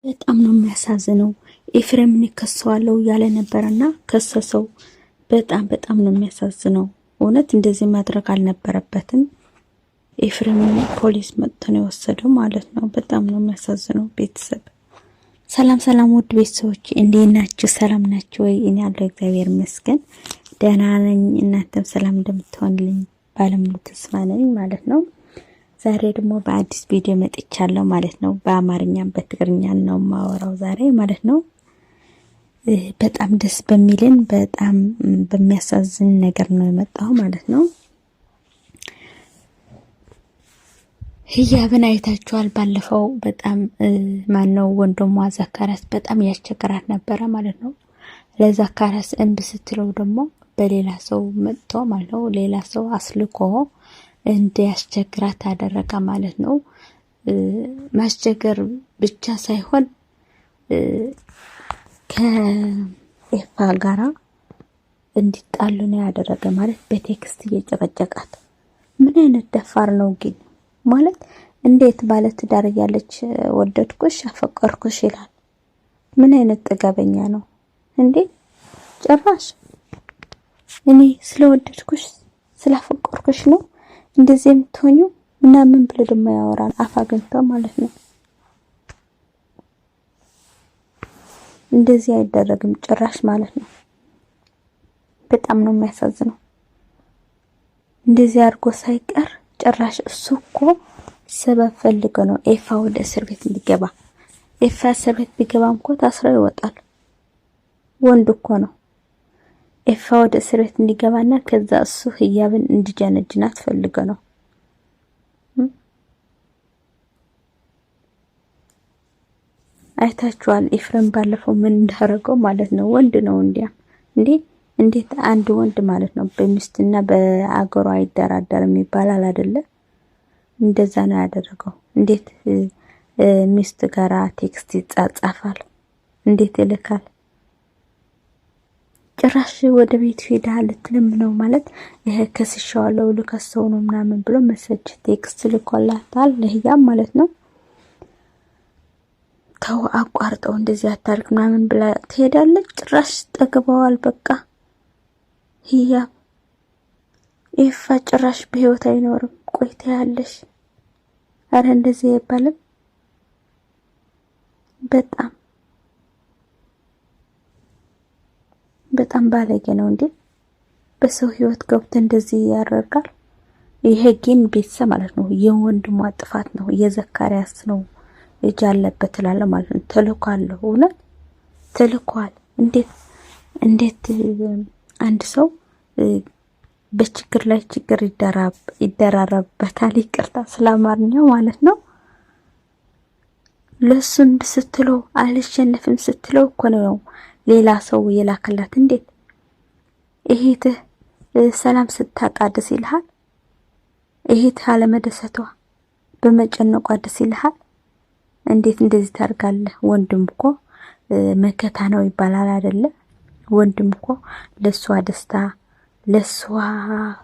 በጣም ነው የሚያሳዝነው። ኤፍሬምን ከሰዋለው ያለ ነበርና ከሰሰው። በጣም ነው የሚያሳዝነው። እውነት እንደዚህ ማድረግ አልነበረበትም። ኤፍሬምን ፖሊስ መጥቶ ነው የወሰደው ማለት ነው። በጣም ነው የሚያሳዝነው። ቤተሰብ ሰላም ውድ ቤተሰቦች እንዴት ናችሁ? ሰላም ናችሁ ወይ? እኔ ያለው እግዚአብሔር ይመስገን ደህና ነኝ። እናንተም ሰላም እንደምትሆንልኝ ባለሙሉ ተስፋ ነኝ ማለት ነው። ዛሬ ደግሞ በአዲስ ቪዲዮ መጥቻለሁ ማለት ነው። በአማርኛም በትግርኛም ነው ማወራው ዛሬ ማለት ነው። በጣም ደስ በሚልን በጣም በሚያሳዝን ነገር ነው የመጣው ማለት ነው። ህያብን አይታችኋል። ባለፈው በጣም ማነው ወንድሟ ዘካሪያስ በጣም ያስቸገራት ነበረ ማለት ነው። ለዘካሪያስ እንብ ስትለው ደግሞ በሌላ ሰው መጥቶ ማለት ነው ሌላ ሰው አስልኮ እንዲያስቸግራት አደረጋ ማለት ነው። ማስቸገር ብቻ ሳይሆን ከኤፋ ጋራ እንዲጣሉ ነው ያደረገ ማለት በቴክስት እየጨቀጨቃት። ምን አይነት ደፋር ነው ግን ማለት እንዴት ባለ ትዳር ያለች ወደድኩሽ አፈቀርኩሽ ይላል። ምን አይነት ጥጋበኛ ነው እንዴ? ጭራሽ እኔ ስለወደድኩሽ ስላፈቀርኩሽ ነው እንደዚህ የምትሆኙ ምናምን ብሎ ደግሞ ያወራል። አፋገንታ ማለት ነው። እንደዚህ አይደረግም ጭራሽ ማለት ነው። በጣም ነው የሚያሳዝነው። እንደዚህ አድርጎ ሳይቀር ጭራሽ እሱ እኮ ሰበብ ፈልጎ ነው ኤፋ ወደ እስር ቤት እንዲገባ። ኤፋ እስር ቤት ቢገባም እኮ ታስሮ ይወጣል። ወንድ እኮ ነው። ኤፋ ወደ እስር ቤት እንዲገባና ከዛ እሱ ህያብን እንዲጀነጅናት ፈልጎ ነው። አይታችኋል ኤፍሬም ባለፈው ምን እንዳደረገው ማለት ነው። ወንድ ነው እንዴት አንድ ወንድ ማለት ነው በሚስትና በአገሩ አይደራደርም ይባላል አይደለ? እንደዛ ነው ያደረገው። እንዴት ሚስት ጋራ ቴክስት ይጻጻፋል? እንዴት ይልካል? ጭራሽ ወደ ቤት ሄዳል ልትለምነው ማለት ይሄ ከስሻዋለው ልከሰው ነው ምናምን ብሎ መሰጅ ቴክስት ልኮላታል ለህያብ ማለት ነው። ተው አቋርጠው እንደዚህ አታርክ ምናምን ብላ ትሄዳለች። ጭራሽ ጠግበዋል በቃ ህያብ። ኤፋ ጭራሽ በህይወት አይኖርም ቆይታ ያለሽ። አረ እንደዚህ አይባልም። በጣም ባለጌ ነው እንዴ! በሰው ህይወት ገብቶ እንደዚህ ያደርጋል። ይሄ ግን ቤተሰብ ማለት ነው የወንድሟ ጥፋት ነው፣ የዘካሪያስ ነው እጅ አለበት እላለሁ ማለት ነው። ተልኳል፣ እውነት ተልኳል። እንዴት አንድ ሰው በችግር ላይ ችግር ይደራረብበታል። ይቅርታ ስለአማርኛው ማለት ነው። ለሱን ስትለው አልሸነፍም ስትለው እኮ ነው ሌላ ሰው የላከላት። እንዴት እህትህ ሰላም ስታጣ ደስ ይልሃል? እህትህ አለመደሰቷ በመጨነቋ ደስ ይልሃል? እንዴት እንደዚህ ታርጋለህ? ወንድም እኮ መከታ ነው ይባላል አይደለ? ወንድም እኮ ለሷ ደስታ ለሷ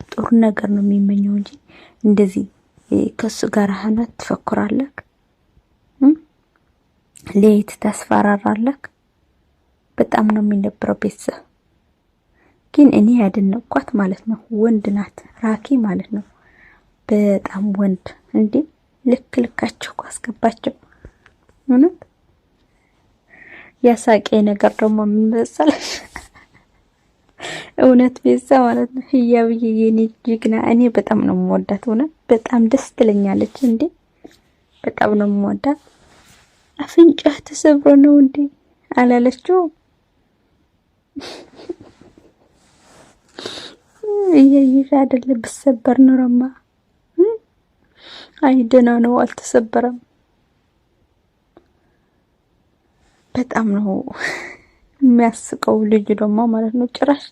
ጥሩ ነገር ነው የሚመኘው እንጂ እንደዚህ ከሱ ጋር ሆነ ትፈክራለህ፣ ለይት ታስፈራራለህ። በጣም ነው የሚነበረው ቤተሰብ። ግን እኔ ያደነቅኳት ማለት ነው ወንድ ናት ራኪ ማለት ነው። በጣም ወንድ እንዴ! ልካቸው አስገባቸው። እውነት ያሳቀ ነገር ደግሞ ምን መሰለሽ? እውነት ቤተሰብ ማለት ነው ህያብዬ የኔ ጅግና፣ እኔ በጣም ነው የምወዳት። እውነት በጣም ደስ ትለኛለች እንዴ! በጣም ነው የምወዳት። አፍንጫ ተሰብሮ ነው እንዴ አላለችው? እየይሽ አይደለ ብሰበር ኖርማ። አይ ደህና ነው አልተሰበረም። በጣም ነው የሚያስቀው ልጅ ደግሞ ማለት ነው። ጭራሽ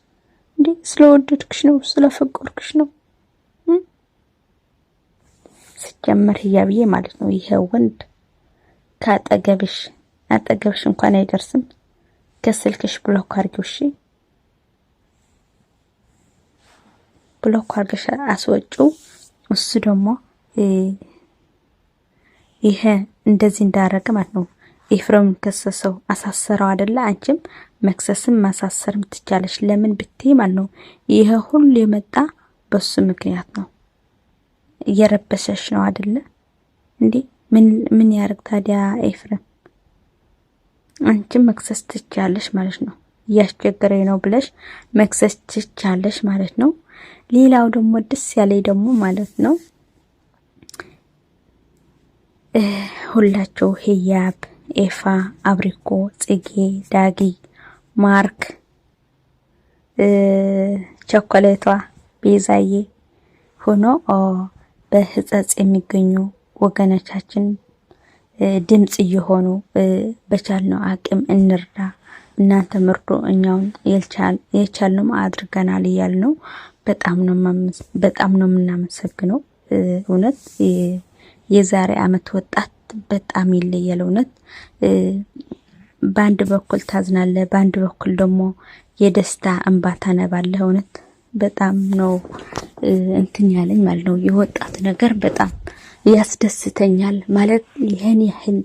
እንዴ ስለወደድክሽ ነው ስለፈቀርክሽ ነው ሲጀመር ህያብዬ ማለት ነው። ይሄ ወንድ ካጠገብሽ እንኳን አይደርስም። ከስልክሽ ብሎክ አድርጊው እሺ። ብሎክ አድርገሽ አስወጪው። እሱ ደግሞ ይሄ እንደዚህ እንዳረገ ማለት ነው ኤፍሬም ከሰሰው አሳሰረው አይደለ? አንቺም መክሰስም ማሳሰርም ትቻለሽ። ለምን ብትይ ማለት ነው ይሄ ሁሉ የመጣ በሱ ምክንያት ነው። እየረበሸሽ ነው አይደለ እንዴ? ምን ያርግ ታዲያ ኤፍሬም? አንቺም መክሰስ ትቻለሽ ማለት ነው። እያስቸገረኝ ነው ብለሽ መክሰስ ትቻለሽ ማለት ነው። ሌላው ደግሞ ደስ ያለኝ ደግሞ ማለት ነው ሁላቸው ህያብ፣ ኤፋ፣ አብሪኮ፣ ጽጌ፣ ዳጊ፣ ማርክ፣ ቸኮሌቷ፣ ቤዛዬ ሆኖ በህጸጽ የሚገኙ ወገኖቻችን ድምጽ እየሆኑ በቻልነው አቅም እንርዳ፣ እናንተ ምርዶ እኛውን የቻልነው አድርገናል እያልነው በጣም ነው የምናመሰግነው። እውነት የዛሬ አመት ወጣት በጣም ይለያል። እውነት በአንድ በኩል ታዝናለ፣ በአንድ በኩል ደግሞ የደስታ እንባ ታነባለህ። እውነት በጣም ነው እንትን ያለኝ ማለት ነው። የወጣት ነገር በጣም ያስደስተኛል ማለት ይሄን ያህል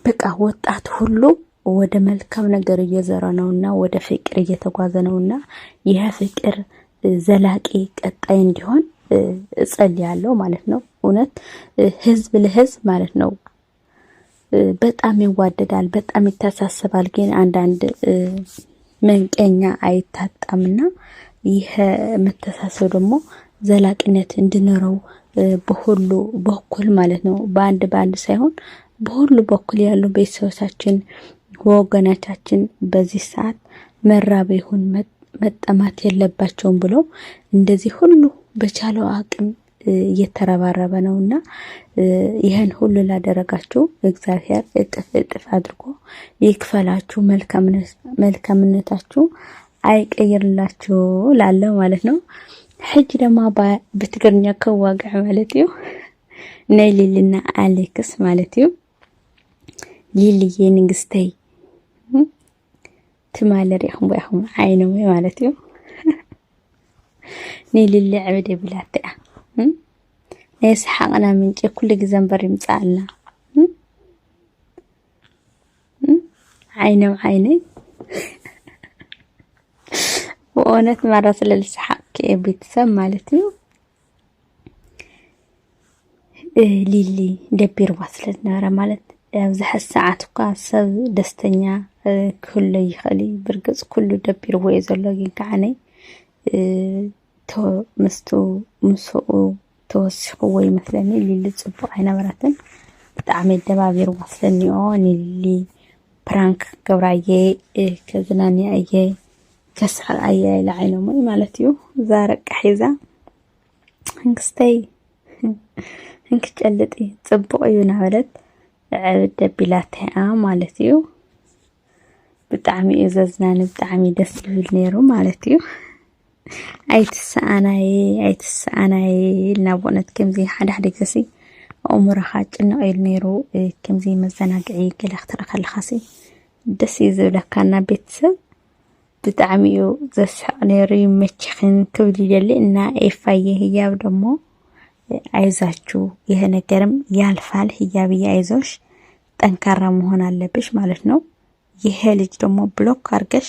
በቃ ወጣት ሁሉ ወደ መልካም ነገር እየዘራ ነውና ወደ ፍቅር እየተጓዘ ነውና ይሄ ፍቅር ዘላቂ ቀጣይ እንዲሆን እጸልያለሁ ማለት ነው። እውነት ህዝብ ለህዝብ ማለት ነው በጣም ይዋደዳል፣ በጣም ይተሳሰባል። ግን አንዳንድ መንቀኛ አይታጣምና ይሄ መተሳሰብ ደግሞ ዘላቂነት እንዲኖረው በሁሉ በኩል ማለት ነው በአንድ ሳይሆን በሁሉ በኩል ያሉ ቤተሰቦቻችን ወገናቻችን በዚህ ሰዓት መራብ ይሁን መጠማት የለባቸውም ብሎ እንደዚህ ሁሉ በቻለው አቅም እየተረባረበ ነውና ይሄን ሁሉ ላደረጋችሁ እግዚአብሔር እጥፍ አድርጎ ይክፈላችሁ፣ መልካምነታችሁ አይቀይርላችሁ ላለው ማለት ነው። ሕጅ ደማ በትግርኛ ከዋጋዕ ማለት እዩ ናይ ሊሊና አሌክስ ማለት እዩ። ሊሊዬ ንግስተይ ትማለር ይኹም ወይኹም ዓይነው ማለት እዩ። ናይ ሊሊ ዕብደ ብላትያ ናይ ስሓቅና ምንጭ ኩሉ ግዜ እምበር ይምፃአልና ዓይነው ዓይነይ በእውነት ማራ ስለልስሓቅ ቤተሰብ ማለት እዩ። ሊሊ ደቢርዋ ስለዝነበረ ማለት ኣብዛሕ ሰዓት እኳ ሰብ ደስተኛ ክህሉ ይኽእል ብርግፅ ኩሉ ደቢርዎ እዩ ዘሎ። ግን ከዓነይ ምስኡ ተወሲኽዎ ይመስለኒ። ሊሊ ፅቡቅ ኣይነበረትን ብጣዕሚ ደባቢርዋ ስለኒኦ ሊሊ ፕራንክ ገብራየ ከዝናንያ እየ ከስሓቅ እየ ኢላ ዓይኖሞ ማለት እዩ። ዛረቃ ሒዛ ንክስተይ እንክጨልጥ ፅቡቅ እዩ ናበለት ዕብደ ቢላትያ ማለት እዩ። ብጣዕሚ እዩ ዘዝናኒ፣ ብጣዕሚ ደስ ዝብል ነይሩ ማለት እዩ። ኣይትሰኣናየ ኢልና ብእውነት ከምዚ ሓደ ግዜ ኣእምሮኻ ጭንቕ ኢሉ ነይሩ። ከምዚ መዘናግዒ ገለ ክትርኢ ከለኻሲ ደስ እዩ ዝብለካና ቤተሰብ ብጣዕሚ እዩ ዘስሕቅ ነይሩ። ይመችኽን ክብል ይደሊ እና ኤፋየ ህያብ ደሞ አይዛችሁ ይሄ ነገርም ያልፋል። ህያብዬ አይዞሽ፣ ጠንካራ መሆን አለብሽ ማለት ነው። ይሄ ልጅ ደግሞ ብሎክ አርገሽ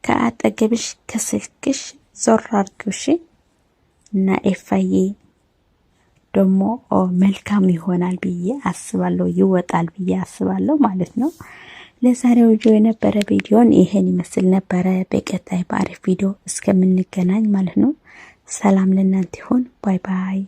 ከአጠገብሽ ከስልክሽ ዞር አርግሽ እና ኤፋዬ ደግሞ መልካም ይሆናል ብዬ አስባለሁ፣ ይወጣል ብዬ አስባለሁ ማለት ነው። ለዛሬው የነበረ ቪዲዮን ይሄን ይመስል ነበረ። በቀጣይ በአሪፍ ቪዲዮ እስከምንገናኝ ማለት ነው ሰላም ለእናንተ ይሁን። ባይ ባይ።